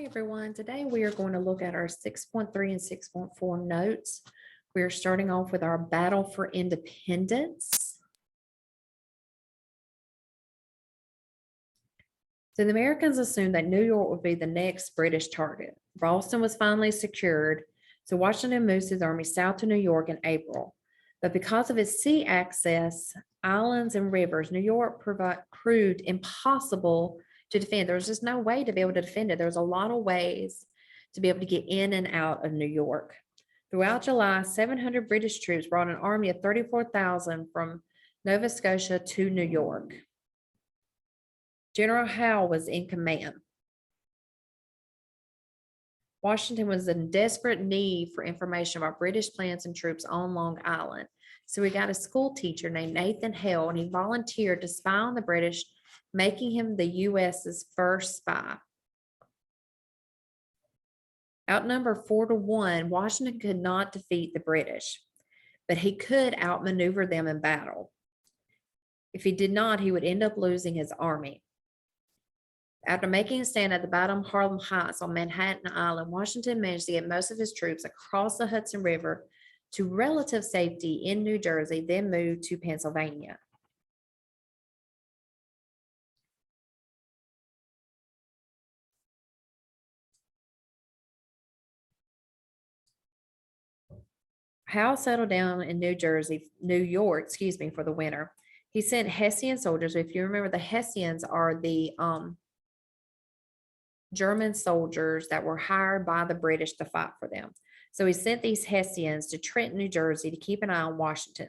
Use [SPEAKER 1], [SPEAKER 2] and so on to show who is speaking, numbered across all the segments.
[SPEAKER 1] Hey everyone, today we are going to look at our 6.3 and 6.4 notes. We are starting off with our battle for independence. So the Americans assumed that New York would be the next British target. Boston was finally secured, so Washington moves his army south to New York in April. But because of its sea access, islands, and rivers, New York proved impossible to defend. There was just no way to be able to defend it. There was a lot of ways to be able to get in and out of New York. Throughout July, 700 British troops brought an army of 34,000 from Nova Scotia to New York. General Howe was in command. Washington was in desperate need for information about British plans and troops on Long Island. So we got a school teacher named Nathan Hale, and he volunteered to spy on the British, making him the US's first spy. Outnumbered 4-1, Washington could not defeat the British, but he could outmaneuver them in battle. If he did not, he would end up losing his army. After making a stand at the Battle of Harlem Heights on Manhattan Island, Washington managed to get most of his troops across the Hudson River to relative safety in New Jersey, then moved to Pennsylvania. Howe settled down in New York, for the winter. He sent Hessian soldiers. If you remember, the Hessians are the German soldiers that were hired by the British to fight for them. So he sent these Hessians to Trenton, New Jersey to keep an eye on Washington.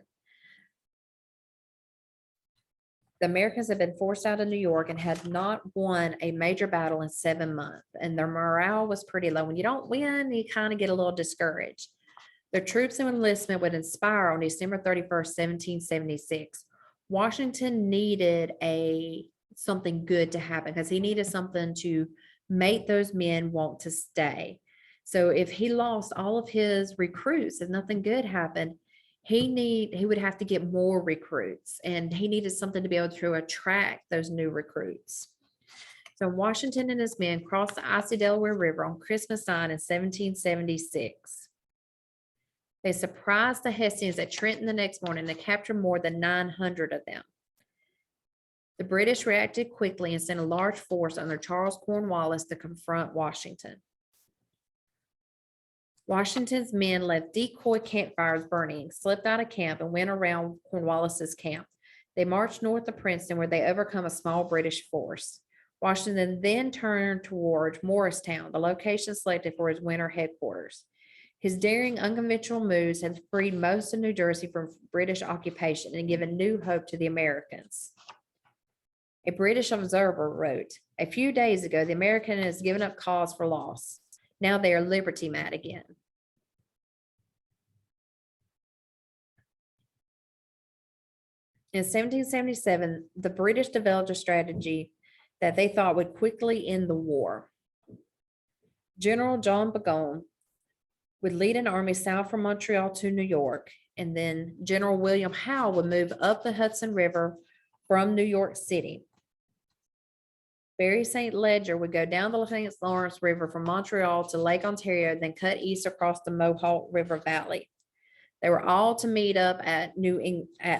[SPEAKER 1] The Americans had been forced out of New York and had not won a major battle in 7 months, and their morale was pretty low. When you don't win, you kind of get a little discouraged. Their troops and enlistment would inspire on December 31st, 1776. Washington needed something good to happen because he needed something to make those men want to stay. So if he lost all of his recruits, if nothing good happened, he would have to get more recruits, and he needed something to be able to attract those new recruits. So Washington and his men crossed the icy Delaware River on Christmas night in 1776. They surprised the Hessians at Trenton the next morning and captured more than 900 of them. The British reacted quickly and sent a large force under Charles Cornwallis to confront Washington. Washington's men left decoy campfires burning, slipped out of camp, and went around Cornwallis's camp. They marched north of Princeton, where they overcome a small British force. Washington then turned toward Morristown, the location selected for his winter headquarters. His daring, unconventional moves had freed most of New Jersey from British occupation and given new hope to the Americans. A British observer wrote, "A few days ago, the American has given up cause for loss. Now they are liberty mad again." In 1777, the British developed a strategy that they thought would quickly end the war. General John Burgoyne would lead an army south from Montreal to New York, and then General William Howe would move up the Hudson River from New York City. Barry St. Ledger would go down the St. Lawrence River from Montreal to Lake Ontario, then cut east across the Mohawk River Valley. They were all to meet up at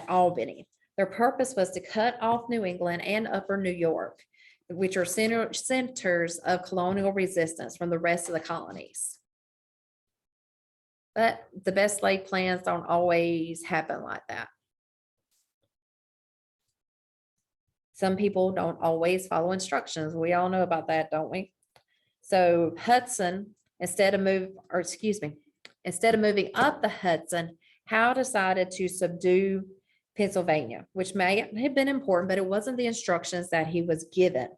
[SPEAKER 1] Albany. Their purpose was to cut off New England and Upper New York, which are centers of colonial resistance from the rest of the colonies. But the best laid plans don't always happen like that. Some people don't always follow instructions. We all know about that, don't we? So Hudson, instead of moving up the Hudson, Howe decided to subdue Pennsylvania, which may have been important, but it wasn't the instructions that he was given.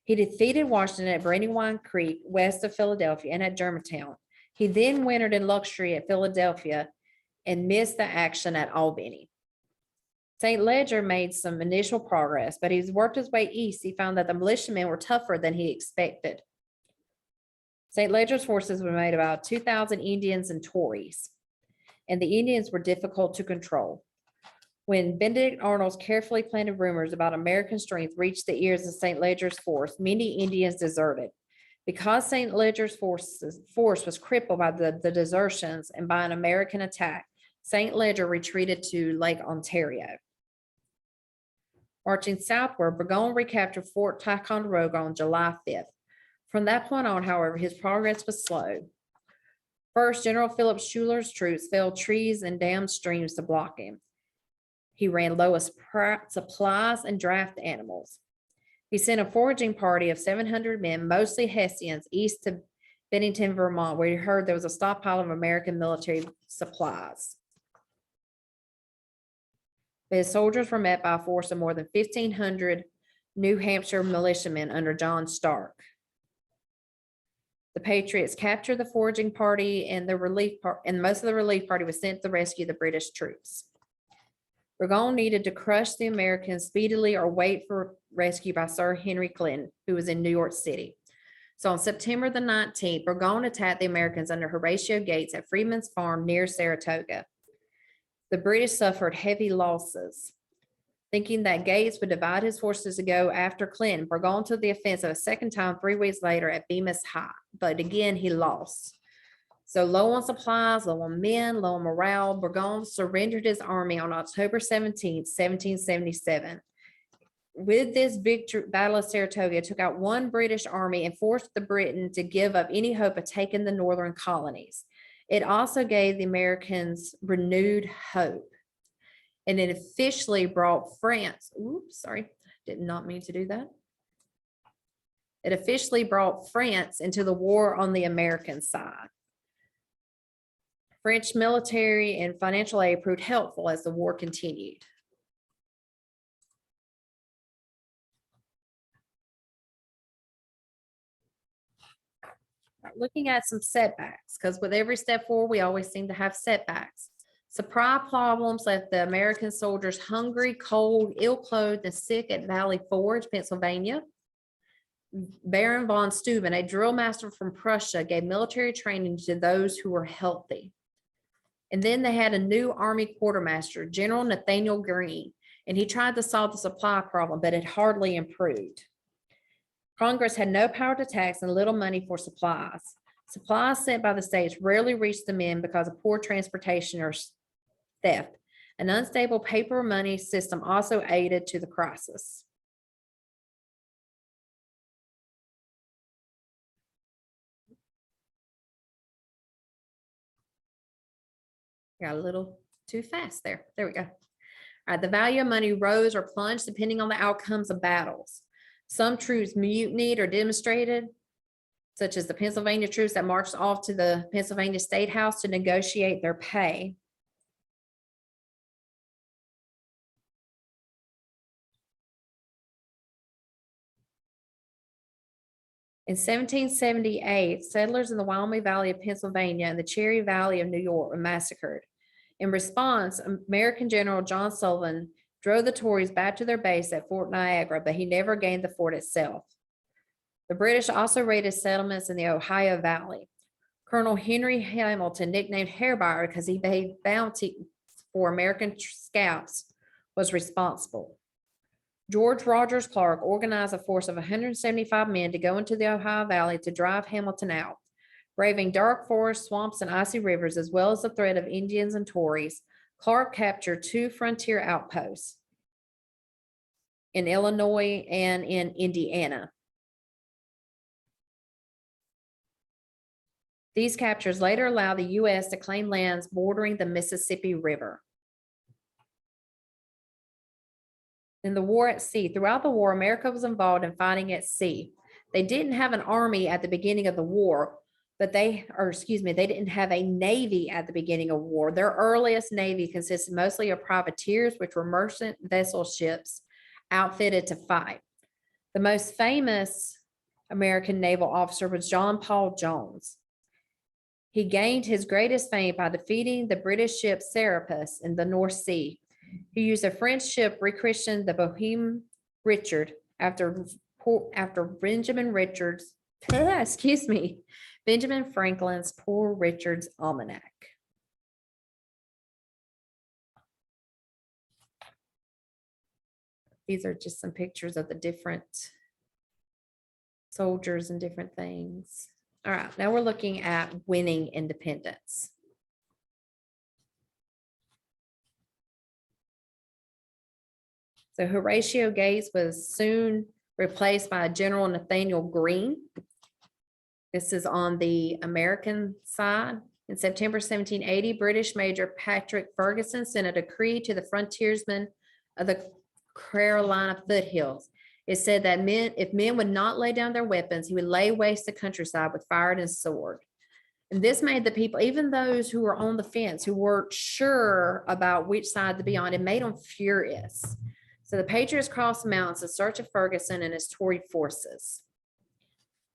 [SPEAKER 1] He defeated Washington at Brandywine Creek, west of Philadelphia, and at Germantown. He then wintered in luxury at Philadelphia and missed the action at Albany. St. Ledger made some initial progress, but he's worked his way east. He found that the militiamen were tougher than he expected. St. Ledger's forces were made about 2,000 Indians and Tories, and the Indians were difficult to control. When Benedict Arnold's carefully planted rumors about American strength reached the ears of St. Ledger's force, many Indians deserted. Because St. Leger's force was crippled by the desertions and by an American attack, St. Leger retreated to Lake Ontario. Marching southward, Burgoyne recaptured Fort Ticonderoga on July 5th. From that point on, however, his progress was slow. First, General Philip Schuyler's troops felled trees and dammed streams to block him. He ran low of supplies and draft animals. He sent a foraging party of 700 men, mostly Hessians, east to Bennington, Vermont, where he heard there was a stockpile of American military supplies. But his soldiers were met by a force of more than 1,500 New Hampshire militiamen under John Stark. The Patriots captured the foraging party, and most of the relief party was sent to rescue the British troops. Burgoyne needed to crush the Americans speedily or wait for rescue by Sir Henry Clinton, who was in New York City. So on September the 19th, Burgoyne attacked the Americans under Horatio Gates at Freeman's Farm near Saratoga. The British suffered heavy losses. Thinking that Gates would divide his forces to go after Clinton, Burgoyne took the offensive a second time 3 weeks later at Bemis High, but again he lost. So low on supplies, low on men, low on morale, Burgoyne surrendered his army on October 17th, 1777. With this victory, Battle of Saratoga took out one British army and forced the Britain to give up any hope of taking the northern colonies. It also gave the Americans renewed hope. And it officially brought France, did not mean to do that. It officially brought France into the war on the American side. French military and financial aid proved helpful as the war continued. Looking at some setbacks, because with every step forward, we always seem to have setbacks. Supply problems left the American soldiers hungry, cold, ill-clothed, and sick at Valley Forge, Pennsylvania. Baron von Steuben, a drill master from Prussia, gave military training to those who were healthy. And then they had a new army quartermaster, General Nathaniel Greene, and he tried to solve the supply problem, but it hardly improved. Congress had no power to tax and little money for supplies. Supplies sent by the states rarely reached the men because of poor transportation or theft. An unstable paper money system also aided to the crisis. Got a little too fast there. There we go. All right, the value of money rose or plunged depending on the outcomes of battles. Some troops mutinied or demonstrated, such as the Pennsylvania troops that marched off to the Pennsylvania State House to negotiate their pay. In 1778, settlers in the Wyoming Valley of Pennsylvania and the Cherry Valley of New York were massacred. In response, American General John Sullivan drove the Tories back to their base at Fort Niagara, but he never gained the fort itself. The British also raided settlements in the Ohio Valley. Colonel Henry Hamilton, nicknamed Hairbuyer because he paid bounty for American scalps, was responsible. George Rogers Clark organized a force of 175 men to go into the Ohio Valley to drive Hamilton out. Braving dark forests, swamps, and icy rivers, as well as the threat of Indians and Tories, Clark captured 2 frontier outposts in Illinois and in Indiana. These captures later allowed the U.S. to claim lands bordering the Mississippi River. In the war at sea, throughout the war, America was involved in fighting at sea. They didn't have an army at the beginning of the war, but they didn't have a navy at the beginning of war. Their earliest navy consisted mostly of privateers, which were merchant vessel ships outfitted to fight. The most famous American naval officer was John Paul Jones. He gained his greatest fame by defeating the British ship Serapis in the North Sea. He used a French ship rechristened the Bohème Richard after Benjamin Franklin's Poor Richard's Almanac. These are just some pictures of the different soldiers and different things. All right, now we're looking at winning independence. So Horatio Gates was soon replaced by General Nathaniel Greene. This is on the American side. In September 1780, British Major Patrick Ferguson sent a decree to the frontiersmen of the Carolina foothills. It said that if men would not lay down their weapons, he would lay waste the countryside with fire and sword. And this made the people, even those who were on the fence, who weren't sure about which side to be on, it made them furious. So the Patriots crossed the mountains in search of Ferguson and his Tory forces.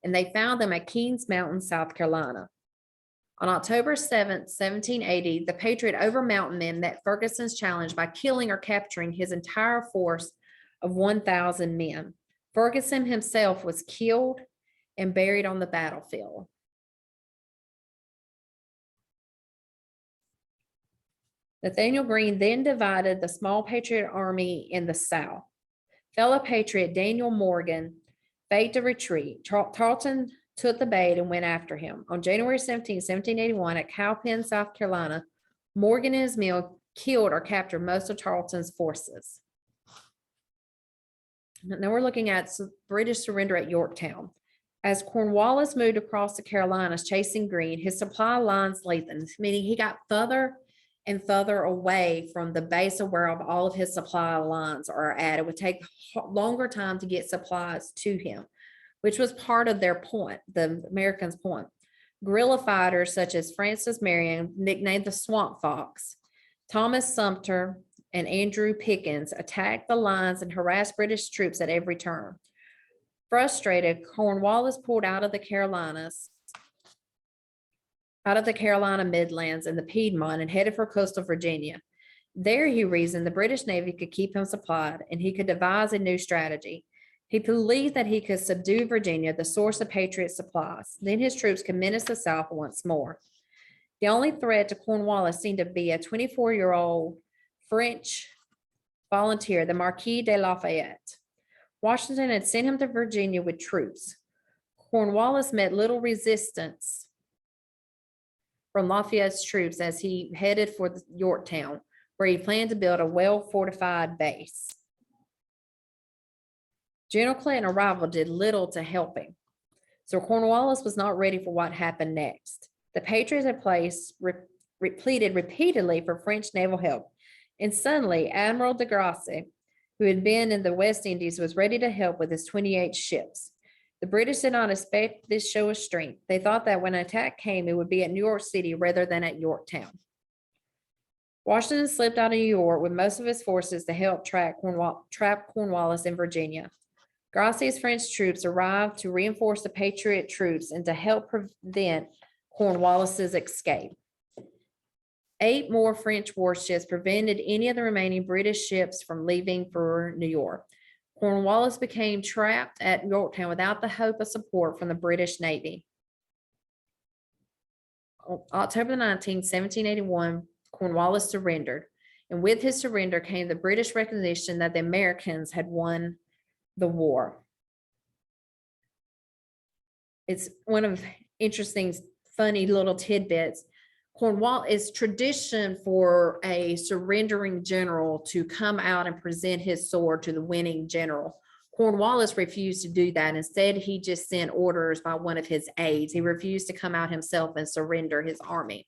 [SPEAKER 1] And they found them at Kings Mountain, South Carolina. On October 7th, 1780, the Patriot over mountain men met Ferguson's challenge by killing or capturing his entire force of 1,000 men. Ferguson himself was killed and buried on the battlefield. Nathaniel Greene then divided the small Patriot army in the South. Fellow Patriot Daniel Morgan faked a retreat. Tarleton took the bait and went after him. On January 17, 1781, at Cowpen, South Carolina, Morgan and his men killed or captured most of Tarleton's forces. Now we're looking at British surrender at Yorktown. As Cornwallis moved across the Carolinas chasing Greene, his supply lines lengthened, meaning he got further and further away from the base of where all of his supply lines are at. It would take longer time to get supplies to him, which was part of their point, the Americans' point. Guerrilla fighters such as Francis Marion, nicknamed the Swamp Fox, Thomas Sumter, and Andrew Pickens attacked the lines and harassed British troops at every turn. Frustrated, Cornwallis pulled out of the Carolina Midlands and the Piedmont and headed for coastal Virginia. There, he reasoned, the British Navy could keep him supplied and he could devise a new strategy. He believed that he could subdue Virginia, the source of Patriot supplies. Then his troops could menace the South once more. The only threat to Cornwallis seemed to be a 24-year-old French volunteer, the Marquis de Lafayette. Washington had sent him to Virginia with troops. Cornwallis met little resistance from Lafayette's troops as he headed for Yorktown, where he planned to build a well-fortified base. General Clinton's arrival did little to help him, so Cornwallis was not ready for what happened next. The Patriots had pleaded repeatedly for French naval help, and suddenly Admiral de Grasse, who had been in the West Indies, was ready to help with his 28 ships. The British did not expect this show of strength. They thought that when an attack came, it would be at New York City rather than at Yorktown. Washington slipped out of New York with most of his forces to help trap Cornwallis in Virginia. Grasse's French troops arrived to reinforce the Patriot troops and to help prevent Cornwallis's escape. 8 more French warships prevented any of the remaining British ships from leaving for New York. Cornwallis became trapped at Yorktown without the hope of support from the British Navy. On October 19, 1781, Cornwallis surrendered, and with his surrender came the British recognition that the Americans had won the war. It's one of interesting, funny little tidbits. It's tradition for a surrendering general to come out and present his sword to the winning general. Cornwallis refused to do that. Instead, he just sent orders by one of his aides. He refused to come out himself and surrender his army.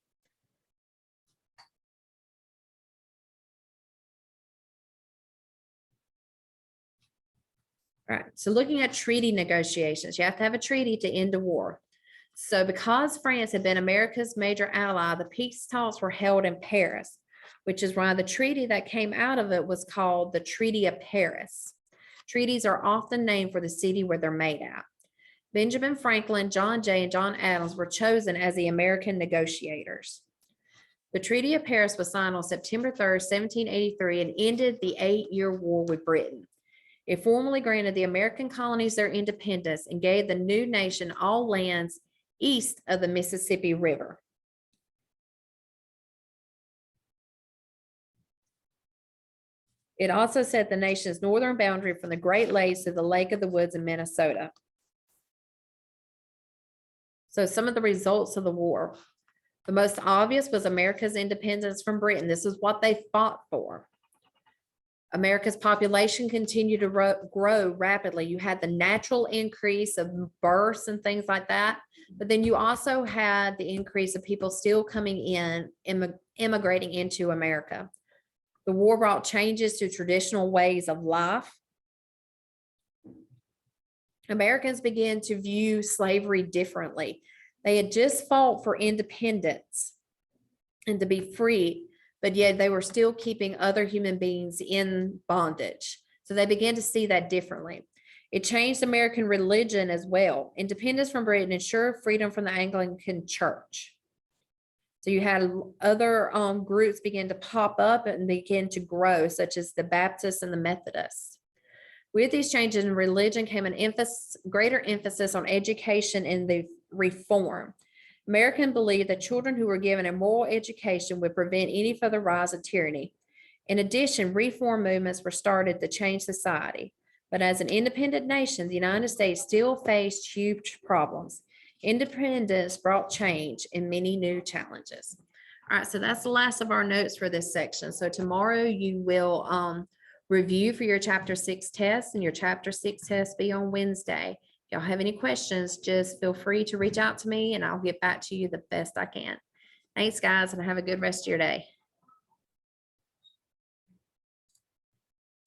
[SPEAKER 1] All right, so looking at treaty negotiations, you have to have a treaty to end a war. So because France had been America's major ally, the peace talks were held in Paris, which is why the treaty that came out of it was called the Treaty of Paris. Treaties are often named for the city where they're made at. Benjamin Franklin, John Jay, and John Adams were chosen as the American negotiators. The Treaty of Paris was signed on September 3rd, 1783, and ended the 8-year war with Britain. It formally granted the American colonies their independence and gave the new nation all lands east of the Mississippi River. It also set the nation's northern boundary from the Great Lakes to the Lake of the Woods in Minnesota. So some of the results of the war. The most obvious was America's independence from Britain. This is what they fought for. America's population continued to grow rapidly. You had the natural increase of births and things like that, but then you also had the increase of people still coming in, immigrating into America. The war brought changes to traditional ways of life. Americans began to view slavery differently. They had just fought for independence and to be free, but yet they were still keeping other human beings in bondage. So they began to see that differently. It changed American religion as well. Independence from Britain ensured freedom from the Anglican Church. So you had other groups begin to pop up and begin to grow, such as the Baptists and the Methodists. With these changes in religion came an greater emphasis on education and the reform. Americans believed that children who were given a moral education would prevent any further rise of tyranny. In addition, reform movements were started to change society. But as an independent nation, the United States still faced huge problems. Independence brought change and many new challenges. All right, so that's the last of our notes for this section. So tomorrow you will review for your chapter 6 test, and your chapter 6 test be on Wednesday. If y'all have any questions, just feel free to reach out to me and I'll get back to you the best I can. Thanks, guys, and have a good rest of your day.